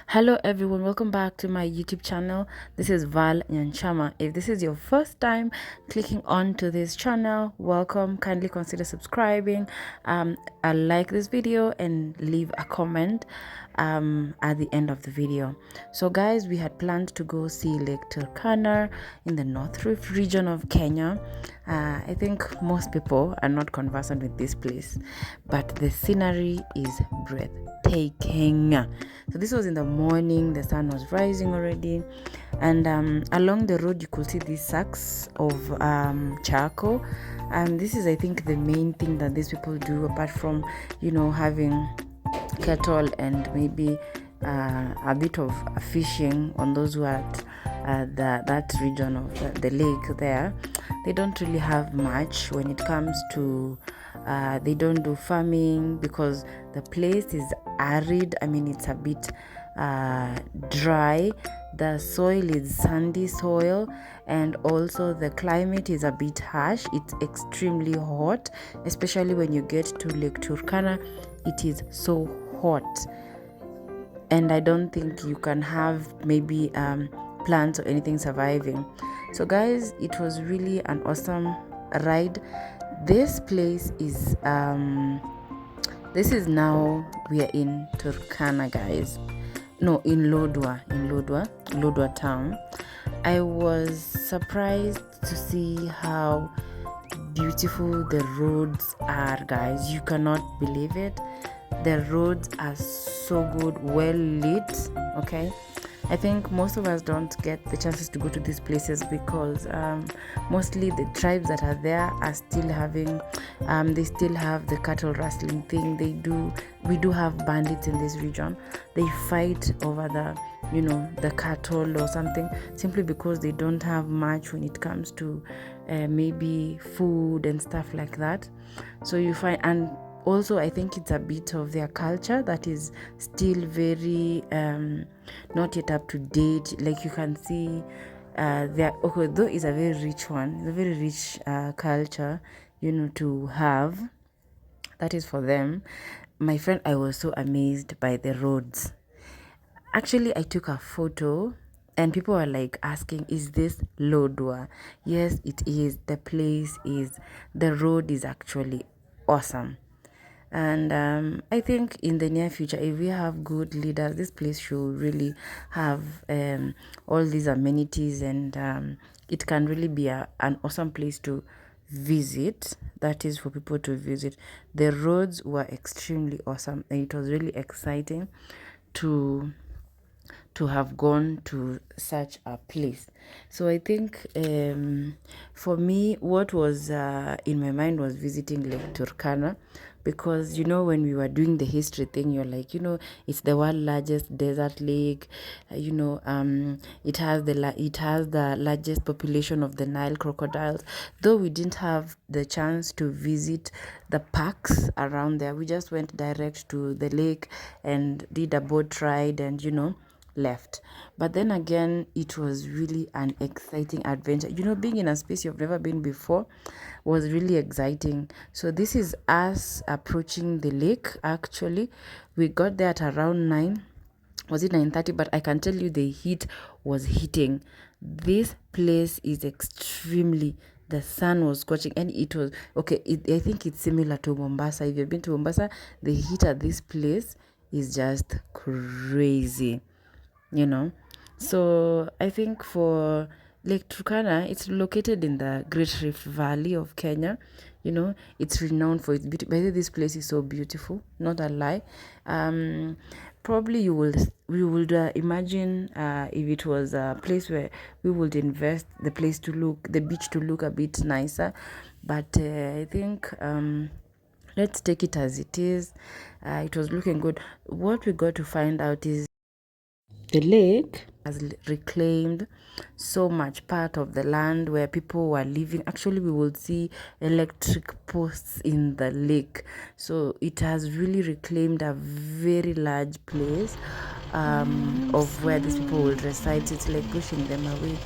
Hello everyone, welcome back to my YouTube channel. This is Val Nyanchama. If this is your first time clicking on to this channel, welcome. Kindly consider subscribing, like this video and leave a comment at the end of the video. So guys, we had planned to go see Lake Turkana in the North Rift region of Kenya. I think most people are not conversant with this place, but the scenery is breathtaking. So this was in the morning, the sun was rising already, and along the road you could see these sacks of charcoal. And this is, I think, the main thing that these people do, apart from having cattle and maybe a bit of fishing on those who are at that region of the lake there. They don't really have much when it comes to they don't do farming because the place is arid. I mean, it's a bit dry. The soil is sandy soil, and also the climate is a bit harsh. It's extremely hot, especially when you get to Lake Turkana. It is so hot, and I don't think you can have maybe plants or anything surviving. So guys, it was really an awesome ride. This place is now we are in Turkana, guys. No, in Lodwar town. I was surprised to see how beautiful the roads are, guys. You cannot believe it. The roads are so good, well lit. Okay, I think most of us don't get the chances to go to these places because mostly the tribes that are there are still having they still have the cattle rustling thing. We do have bandits in this region. They fight over the cattle or something, simply because they don't have much when it comes to maybe food and stuff like that. So you find, and also I think it's a bit of their culture that is still very not yet up to date. Like you can see okay, though it's a very rich one, it's a very rich culture to have. That is for them. My friend, I was so amazed by the roads. Actually, I took a photo and people were like asking, is this Lodwar? Yes, it is. The road is actually awesome. And I think in the near future, if we have good leaders, this place should really have all these amenities, and it can really be an awesome place to visit. That is for people to visit. The roads were extremely awesome, and it was really exciting to have gone to such a place. So I think for me, what was in my mind was visiting Lake Turkana, because when we were doing the history thing, you're like, it's the world's largest desert lake. It has the largest population of the Nile crocodiles. Though we didn't have the chance to visit the parks around there, we just went direct to the lake and did a boat ride and left. But then again, it was really an exciting adventure. Being in a space you've never been before was really exciting. So this is us approaching the lake. Actually, we got there at around 9. Was it 9:30? But I can tell you the heat was hitting. This place is extremely, the sun was scorching, and it was okay. I think it's similar to Mombasa. If you've been to Mombasa, the heat at this place is just crazy. So I think for Lake Turkana, it's located in the Great Rift Valley of Kenya. It's renowned for its beauty. By the way, this place is so beautiful, not a lie. Probably we would imagine if it was a place where we would invest the beach to look a bit nicer. But I think let's take it as it is. It was looking good. What we got to find out is the lake has reclaimed so much part of the land where people were living. Actually, we will see electric posts in the lake. So it has really reclaimed a very large place of where these people will reside. It's like pushing them away.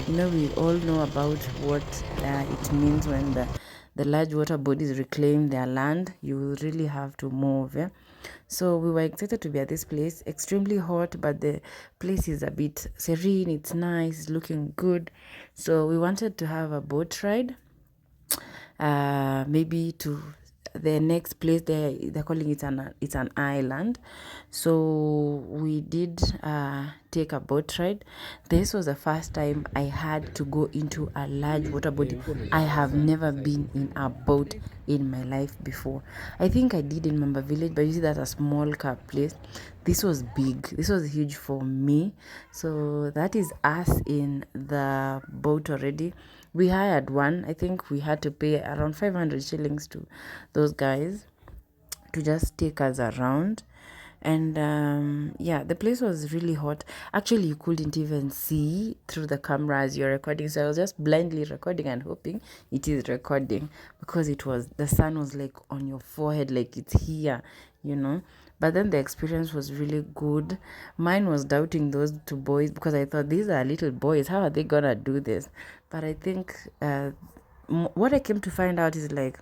We all know about what it means when the large water bodies reclaim their land, you will really have to move. Yeah? So we were excited to be at this place. Extremely hot, but the place is a bit serene. It's nice, it's looking good. So we wanted to have a boat ride, maybe to the next place. They're calling it it's an island. So we did take a boat ride. This was the first time I had to go into a large water body. I have never been in a boat in my life before. I think I did in Mamba Village, but you see that's a small car place. This was big. This was huge for me. So that is us in the boat already. We hired one. I think we had to pay around 500 shillings to those guys to just take us around. And yeah, the place was really hot. Actually, you couldn't even see through the camera as you're recording, so I was just blindly recording and hoping it is recording, because the sun was like on your forehead, like it's here, but then the experience was really good. Mine was doubting those two boys, because I thought, these are little boys, how are they gonna do this? But I think what I came to find out is like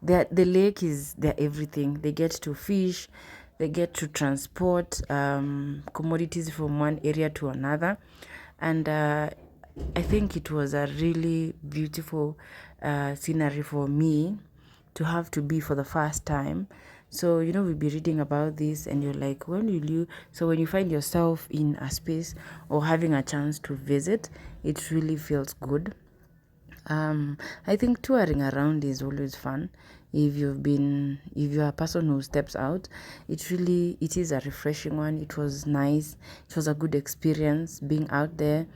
the lake is their everything. They get to fish, they get to transport commodities from one area to another. And I think it was a really beautiful scenery for me to have to be for the first time. So, we'll be reading about this and you're like, when will you? So when you find yourself in a space or having a chance to visit, it really feels good. I think touring around is always fun. If you're a person who steps out, it is a refreshing one. It was nice. It was a good experience being out there.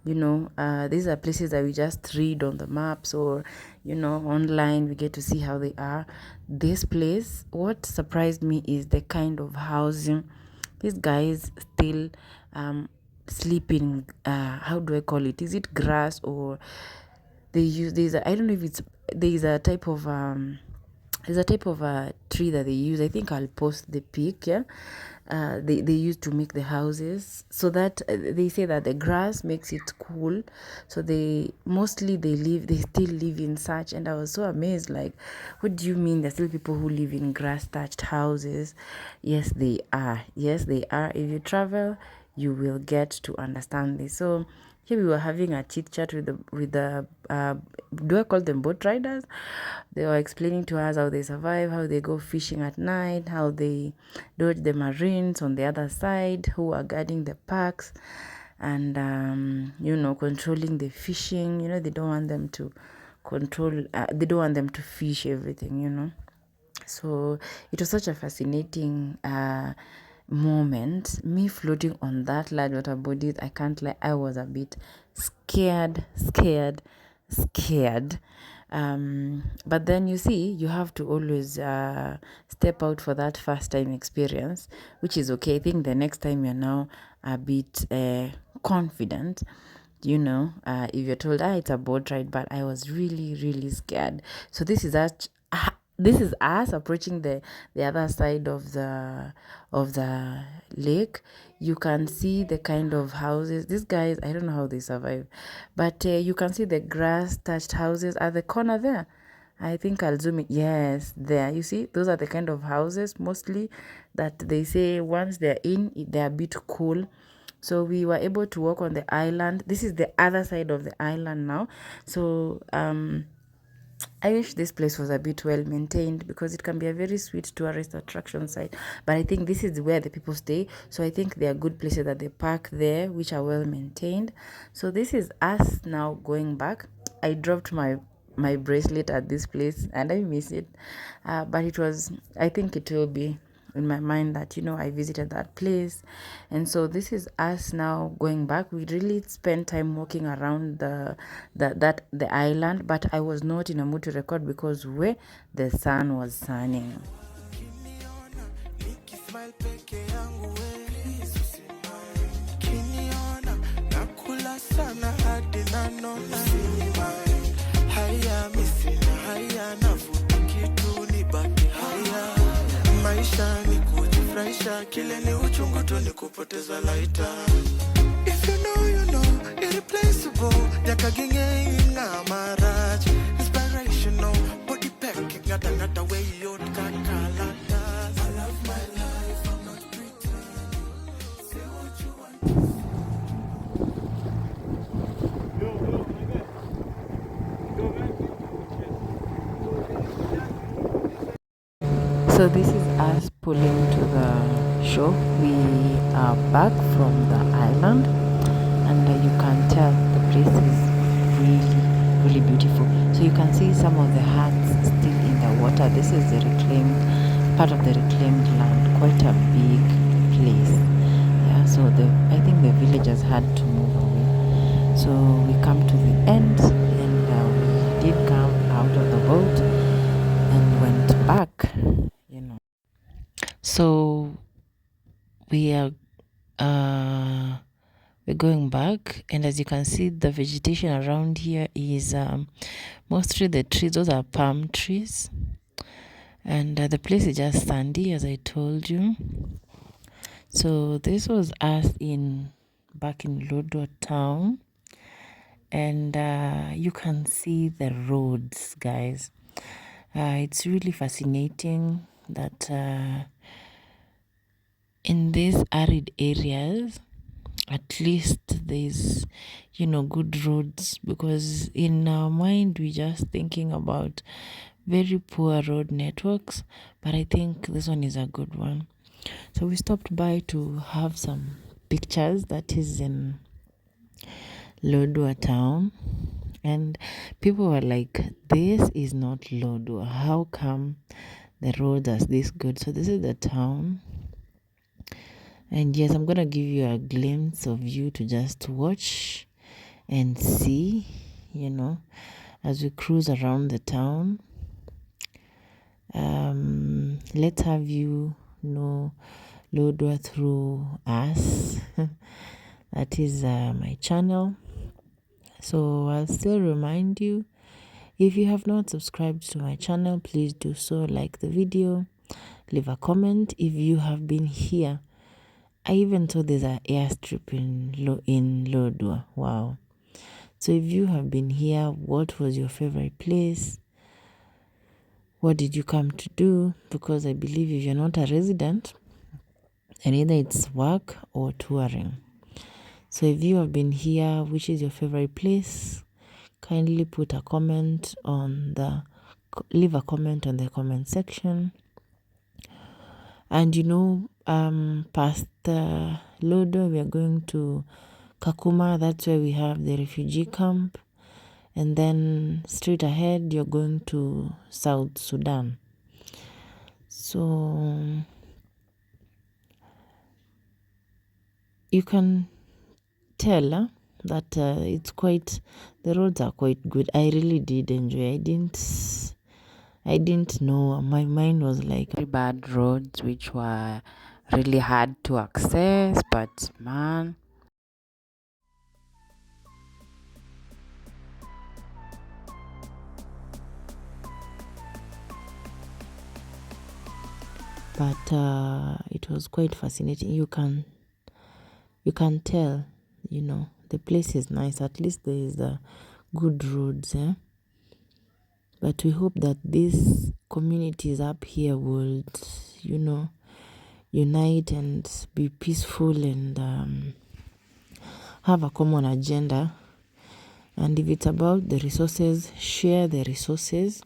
These are places that we just read on the maps or, online. We get to see how they are. This place, what surprised me is the kind of housing. These guys still sleep in, how do I call it? Is it grass, or they use, I don't know if there's a type of a tree that they use. I think I'll post the pic. Yeah, they use to make the houses, so that they say that the grass makes it cool. So they still live in such. And I was so amazed, like, what do you mean there's still people who live in grass thatched houses? Yes, they are. If you travel, you will get to understand this. So here we were having a chit chat with the do I call them boat riders? They were explaining to us how they survive, how they go fishing at night, how they dodge the marines on the other side who are guarding the parks, and controlling the fishing. They don't want them to control. They don't want them to fish everything. So it was such a fascinating moment, me floating on that large water bodies. I can't lie, I was a bit scared. But then you have to always step out for that first time experience, which is okay. I think the next time you're now a bit confident, if you're told, it's a boat ride. But I was really, really scared. So this is us approaching the other side of the lake. You can see the kind of houses. These guys, I don't know how they survive, but you can see the grass touched houses at the corner there. I think I'll zoom in. Yes, there. You see, those are the kind of houses mostly that they say once they're a bit cool. So we were able to walk on the island. This is the other side of the island now. So I wish this place was a bit well maintained, because it can be a very sweet tourist attraction site. But I think this is where the people stay. So I think there are good places that they park there, which are well maintained. So this is us now going back. I dropped my bracelet at this place and I miss it. But I think it will be in my mind that I visited that place. And so this is us now going back. We really spent time walking around the island, but I was not in a mood to record because where the sun was sunning. Maisha ni kujifurahisha, kile ni uchungu tu ni kupoteza laita. If you know, irreplaceable. Yakaginge ina maraj, inspirational, but got another way you got calatas. I love my life, I'm not pretending. Say what you want. So this is us pulling to the shore. We are back from the island, and you can tell the place is really beautiful. So you can see some of the huts still in the water. This is the reclaimed part of the reclaimed land, quite a big place. Yeah, so I think the villagers had to move away. So we come to the end, and we did come out of the boat and went back. So we are we're going back, and as you can see, the vegetation around here is mostly the trees. Those are palm trees, and the place is just sandy, as I told you. So this was us back in Lodwar town, and you can see the roads, guys. It's really fascinating that in these arid areas, at least there's good roads, because in our mind we're just thinking about very poor road networks, but I think this one is a good one. So we stopped by to have some pictures. That is in Lodwar town, and people were like, this is not Lodwar, how come the roads are this good? So this is the town. And yes, I'm gonna give you a glimpse of you to just watch and see, as we cruise around the town. Let's have you know Lodwar through us. That is my channel. So I'll still remind you, if you have not subscribed to my channel, please do so. Like the video, leave a comment. If you have been here, I even saw there's an airstrip in Lodwar. Wow. So if you have been here, what was your favorite place? What did you come to do? Because I believe if you're not a resident, then either it's work or touring. So if you have been here, which is your favorite place? Kindly put a comment leave a comment on the comment section. And past Lodwar, we are going to Kakuma. That's where we have the refugee camp. And then straight ahead, you're going to South Sudan. So you can tell that the roads are quite good. I really did enjoy. I didn't know. My mind was like very bad roads, which were really hard to access, but man. But it was quite fascinating. You can tell, the place is nice. At least there is good roads, But we hope that these communities up here would, unite and be peaceful and have a common agenda. And if it's about the resources, share the resources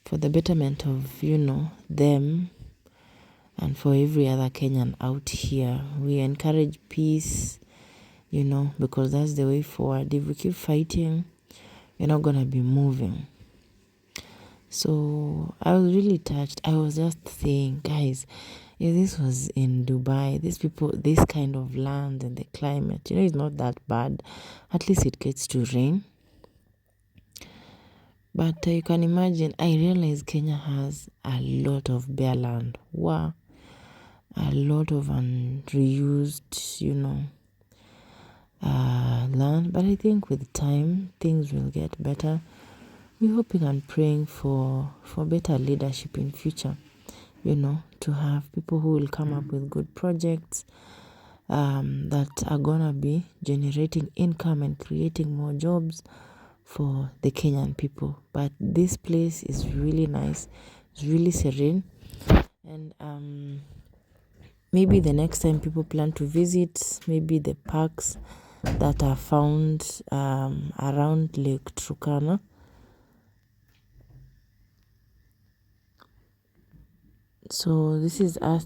for the betterment of, them and for every other Kenyan out here. We encourage peace, because that's the way forward. If we keep fighting, we're not going to be moving. So I was really touched. I was just saying, guys, if this was in Dubai, these people, this kind of land and the climate, it's not that bad. At least it gets to rain. But you can imagine, I realize Kenya has a lot of bare land. Wow. A lot of unreused, land. But I think with time, things will get better. We're hoping and praying for better leadership in future, to have people who will come up with good projects that are gonna be generating income and creating more jobs for the Kenyan people. But this place is really nice. It's really serene. And maybe the next time people plan to visit, maybe the parks that are found around Lake Turkana. So this is us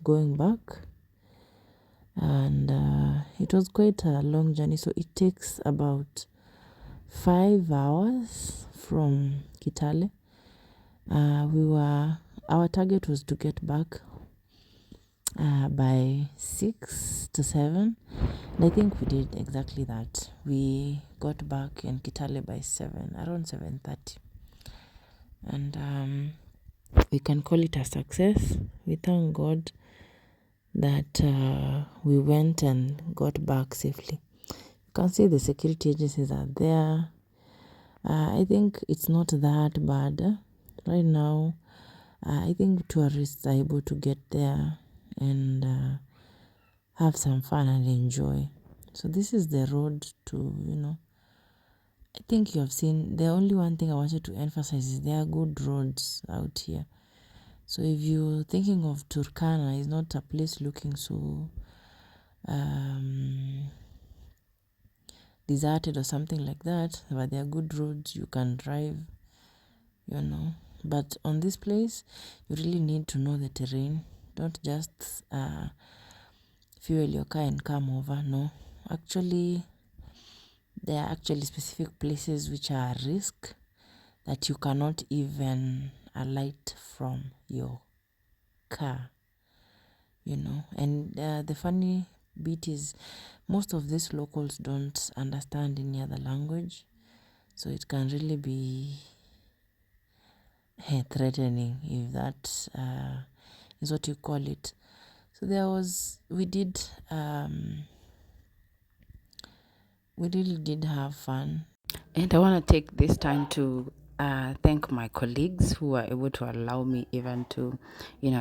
going back, and it was quite a long journey. So it takes about 5 hours from Kitale. Our target was to get back by 6 to 7, and I think we did exactly that. We got back in Kitale by 7, around 7:30, and we can call it a success. We thank God that we went and got back safely. You can see the security agencies are there. I think it's not that bad right now. I think tourists are able to get there and have some fun and enjoy. So this is the road to, I think you have seen. The only one thing I wanted to emphasize is there are good roads out here. So if you're thinking of Turkana, it's not a place looking so deserted or something like that, but there are good roads you can drive. But on this place, you really need to know the terrain. Don't just fuel your car and come over. No, actually, there are actually specific places which are a risk that you cannot even alight from your car. And the funny bit is most of these locals don't understand any other language, so it can really be threatening, if that is what you call it. So we really did have fun. And I want to take this time to thank my colleagues who were able to allow me even to,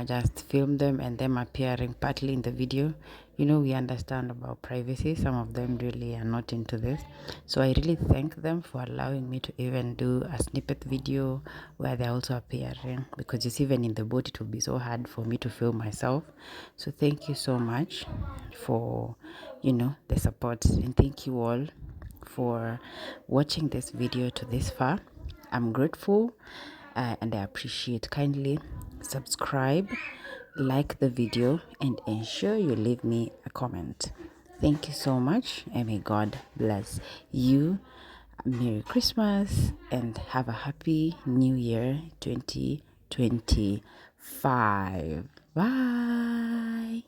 just film them and them appearing partly in the video. We understand about privacy. Some of them really are not into this. So I really thank them for allowing me to even do a snippet video where they're also appearing, because it's even in the boat, it would be so hard for me to film myself. So thank you so much for, the support, and thank you all for watching this video to this far. I'm grateful and I appreciate. Kindly subscribe, like the video, and ensure you leave me a comment. Thank you so much, and may God bless you. Merry Christmas and have a happy New Year 2025. Bye.